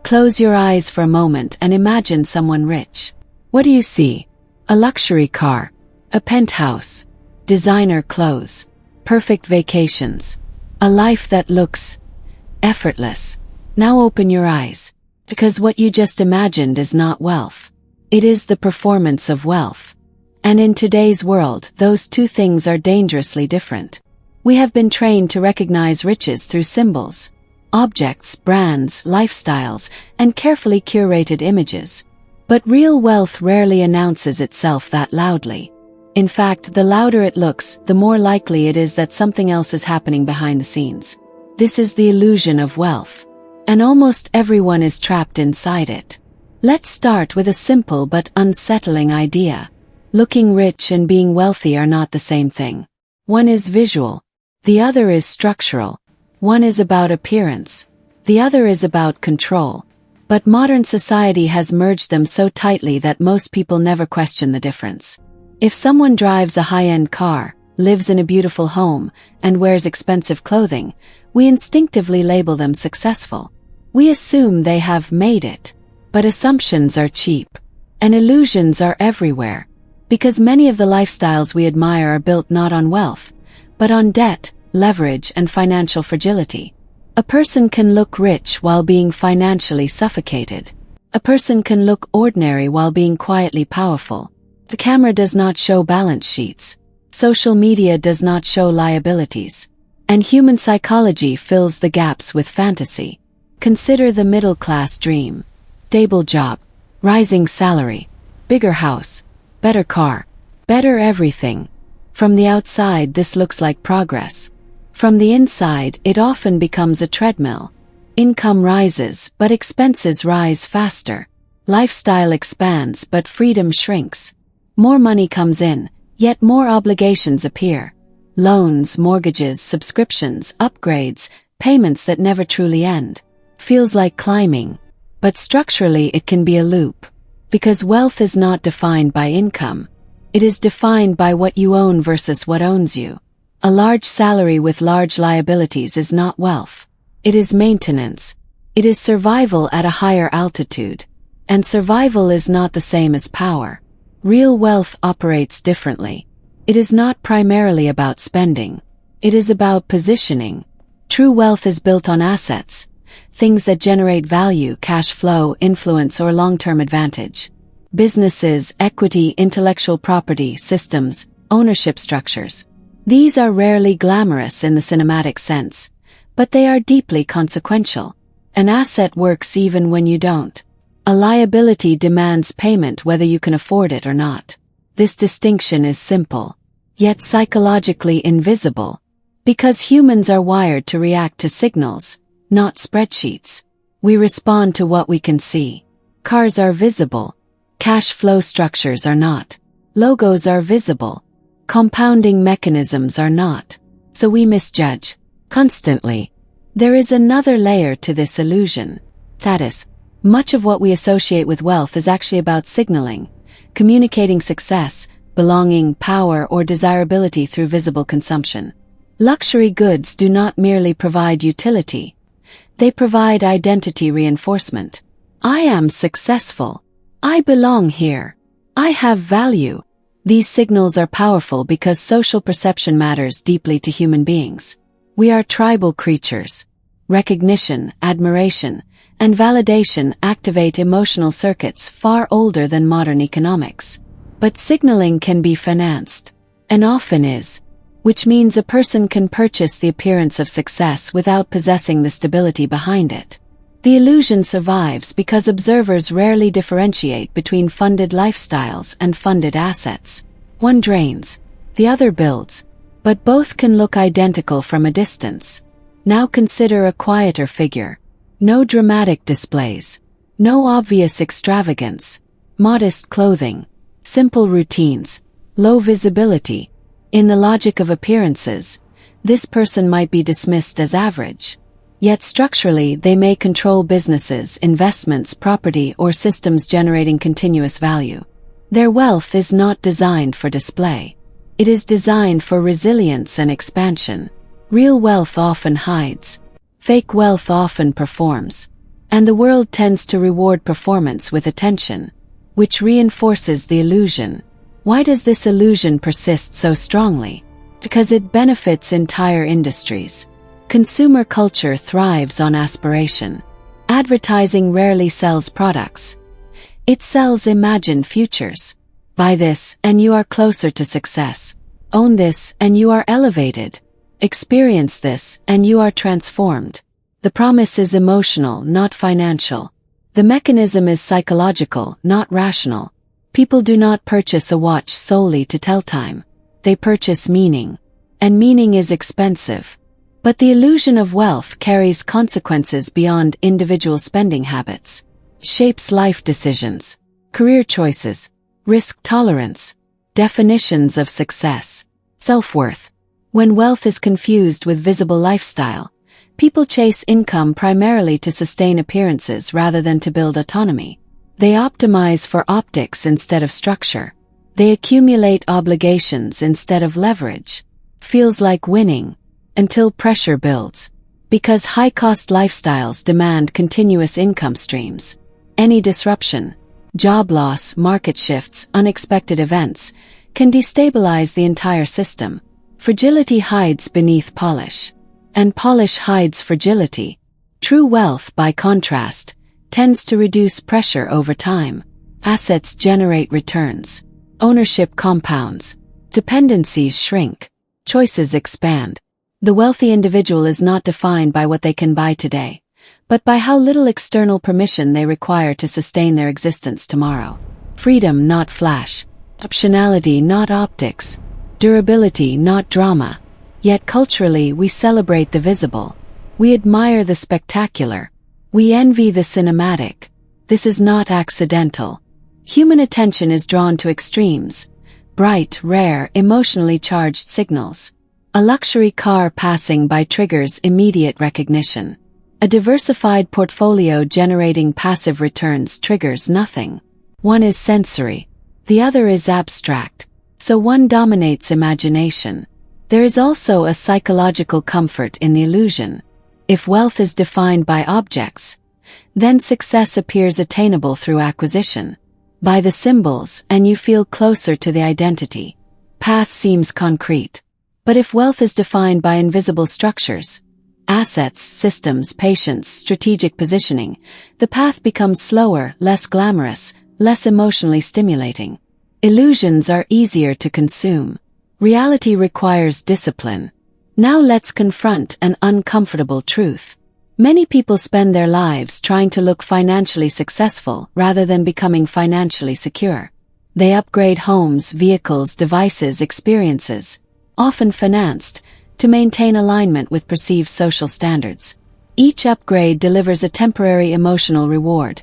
Close your eyes for a moment and imagine someone rich. What do you see? A luxury car, a penthouse, designer clothes, perfect vacations, a life that looks effortless. Now open your eyes, because what you just imagined is not wealth. It is the performance of wealth. And in today's world, those two things are dangerously different. We have been trained to recognize riches through symbols, objects, brands, lifestyles, and carefully curated images. But real wealth rarely announces itself that loudly. In fact, the louder it looks, the more likely it is that something else is happening behind the scenes. This is the illusion of wealth. And almost everyone is trapped inside it. Let's start with a simple but unsettling idea. Looking rich and being wealthy are not the same thing. One is visual. The other is structural. One is about appearance. The other is about control. But modern society has merged them so tightly that most people never question the difference. If someone drives a high-end car, lives in a beautiful home, and wears expensive clothing, we instinctively label them successful. We assume they have made it. But assumptions are cheap. And illusions are everywhere. Because many of the lifestyles we admire are built not on wealth, but on debt, leverage, and financial fragility. A person can look rich while being financially suffocated. A person can look ordinary while being quietly powerful. The camera does not show balance sheets. Social media does not show liabilities. And human psychology fills the gaps with fantasy. Consider the middle-class dream. Stable job, rising salary, bigger house, better car, better everything. From the outside, this looks like progress. From the inside, it often becomes a treadmill. Income rises, but expenses rise faster. Lifestyle expands, but freedom shrinks. More money comes in, yet more obligations appear. Loans, mortgages, subscriptions, upgrades, payments that never truly end. Feels like climbing. But structurally it can be a loop. Because wealth is not defined by income. It is defined by what you own versus what owns you. A large salary with large liabilities is not wealth. It is maintenance. It is survival at a higher altitude. And survival is not the same as power. Real wealth operates differently. It is not primarily about spending. It is about positioning. True wealth is built on assets. Things that generate value, cash flow, influence, or long-term advantage. Businesses, equity, intellectual property, systems, ownership structures. These are rarely glamorous in the cinematic sense, but they are deeply consequential. An asset works even when you don't. A liability demands payment whether you can afford it or not. This distinction is simple, yet psychologically invisible, because humans are wired to react to signals, not spreadsheets. We respond to what we can see. Cars are visible. Cash flow structures are not. Logos are visible. Compounding mechanisms are not. So we misjudge. Constantly. There is another layer to this illusion. Status. Much of what we associate with wealth is actually about signaling, communicating success, belonging, power, or desirability through visible consumption. Luxury goods do not merely provide utility. They provide identity reinforcement. I am successful. I belong here. I have value. These signals are powerful because social perception matters deeply to human beings. We are tribal creatures. Recognition, admiration, and validation activate emotional circuits far older than modern economics. But signaling can be financed, and often is. Which means a person can purchase the appearance of success without possessing the stability behind it. The illusion survives because observers rarely differentiate between funded lifestyles and funded assets. One drains, the other builds, but both can look identical from a distance. Now consider a quieter figure. No dramatic displays. No obvious extravagance. Modest clothing. Simple routines. Low visibility. In the logic of appearances, this person might be dismissed as average. Yet structurally, they may control businesses, investments, property, or systems generating continuous value. Their wealth is not designed for display. It is designed for resilience and expansion. Real wealth often hides. Fake wealth often performs. And the world tends to reward performance with attention, which reinforces the illusion. Why does this illusion persist so strongly? Because it benefits entire industries. Consumer culture thrives on aspiration. Advertising rarely sells products. It sells imagined futures. Buy this and you are closer to success. Own this and you are elevated. Experience this and you are transformed. The promise is emotional, not financial. The mechanism is psychological, not rational. People do not purchase a watch solely to tell time. They purchase meaning. And meaning is expensive. But the illusion of wealth carries consequences beyond individual spending habits. Shapes life decisions, career choices, risk tolerance, definitions of success, self-worth. When wealth is confused with visible lifestyle, people chase income primarily to sustain appearances rather than to build autonomy. They optimize for optics instead of structure. They accumulate obligations instead of leverage. Feels like winning, until pressure builds. Because high-cost lifestyles demand continuous income streams. Any disruption, job loss, market shifts, unexpected events, can destabilize the entire system. Fragility hides beneath polish. And polish hides fragility. True wealth, by contrast, tends to reduce pressure over time. Assets generate returns. Ownership compounds. Dependencies shrink. Choices expand. The wealthy individual is not defined by what they can buy today, but by how little external permission they require to sustain their existence tomorrow. Freedom, not flash. Optionality, not optics. Durability, not drama. Yet culturally, we celebrate the visible. We admire the spectacular. We envy the cinematic. This is not accidental. Human attention is drawn to extremes. Bright, rare, emotionally charged signals. A luxury car passing by triggers immediate recognition. A diversified portfolio generating passive returns triggers nothing. One is sensory. The other is abstract. So one dominates imagination. There is also a psychological comfort in the illusion. If wealth is defined by objects, then success appears attainable through acquisition. Buy the symbols and you feel closer to the identity. Path seems concrete. But if wealth is defined by invisible structures, assets, systems, patience, strategic positioning, the path becomes slower, less glamorous, less emotionally stimulating. Illusions are easier to consume. Reality requires discipline. Now let's confront an uncomfortable truth. Many people spend their lives trying to look financially successful rather than becoming financially secure. They upgrade homes, vehicles, devices, experiences, often financed, to maintain alignment with perceived social standards. Each upgrade delivers a temporary emotional reward.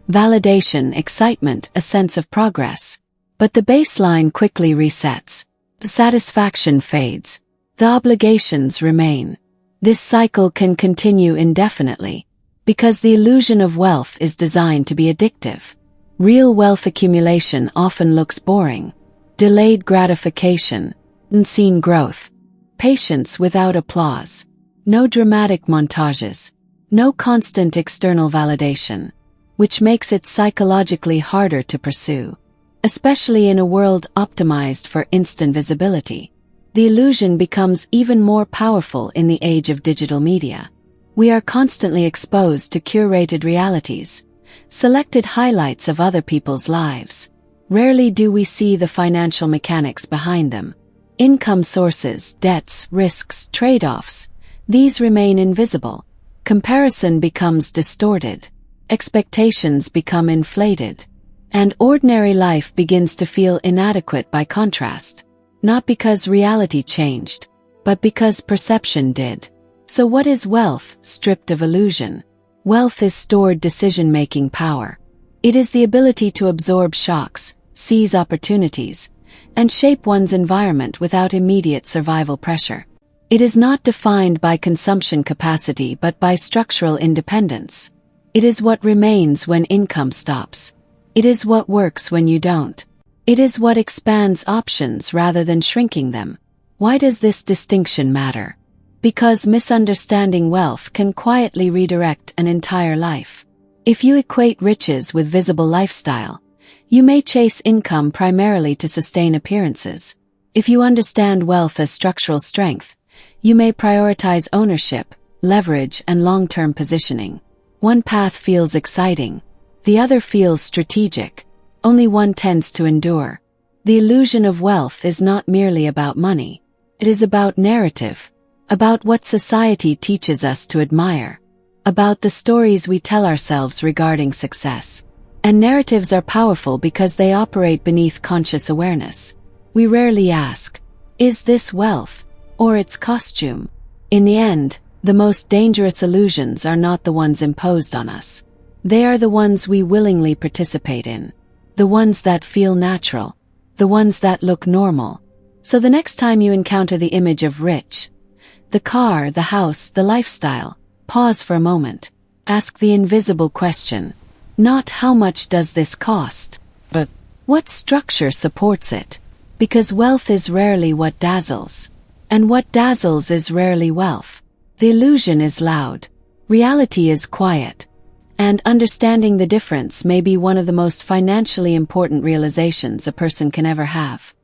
Validation, excitement, a sense of progress. But the baseline quickly resets. The satisfaction fades. The obligations remain. This cycle can continue indefinitely, because the illusion of wealth is designed to be addictive. Real wealth accumulation often looks boring. Delayed gratification, unseen growth, patience without applause, no dramatic montages, no constant external validation, which makes it psychologically harder to pursue. Especially in a world optimized for instant visibility. The illusion becomes even more powerful in the age of digital media. We are constantly exposed to curated realities, selected highlights of other people's lives. Rarely do we see the financial mechanics behind them. Income sources, debts, risks, trade-offs, these remain invisible. Comparison becomes distorted. Expectations become inflated. And ordinary life begins to feel inadequate by contrast. Not because reality changed, but because perception did. So what is wealth, stripped of illusion? Wealth is stored decision-making power. It is the ability to absorb shocks, seize opportunities, and shape one's environment without immediate survival pressure. It is not defined by consumption capacity but by structural independence. It is what remains when income stops. It is what works when you don't. It is what expands options rather than shrinking them. Why does this distinction matter? Because misunderstanding wealth can quietly redirect an entire life. If you equate riches with visible lifestyle, you may chase income primarily to sustain appearances. If you understand wealth as structural strength, you may prioritize ownership, leverage, and long-term positioning. One path feels exciting, the other feels strategic. Only one tends to endure. The illusion of wealth is not merely about money. It is about narrative, about what society teaches us to admire, about the stories we tell ourselves regarding success. And narratives are powerful because they operate beneath conscious awareness. We rarely ask, is this wealth, or its costume? In the end, the most dangerous illusions are not the ones imposed on us. They are the ones we willingly participate in. The ones that feel natural. The ones that look normal. So the next time you encounter the image of rich, the car, the house, the lifestyle, pause for a moment. Ask the invisible question. Not how much does this cost, but what structure supports it? Because wealth is rarely what dazzles. And what dazzles is rarely wealth. The illusion is loud. Reality is quiet. And understanding the difference may be one of the most financially important realizations a person can ever have.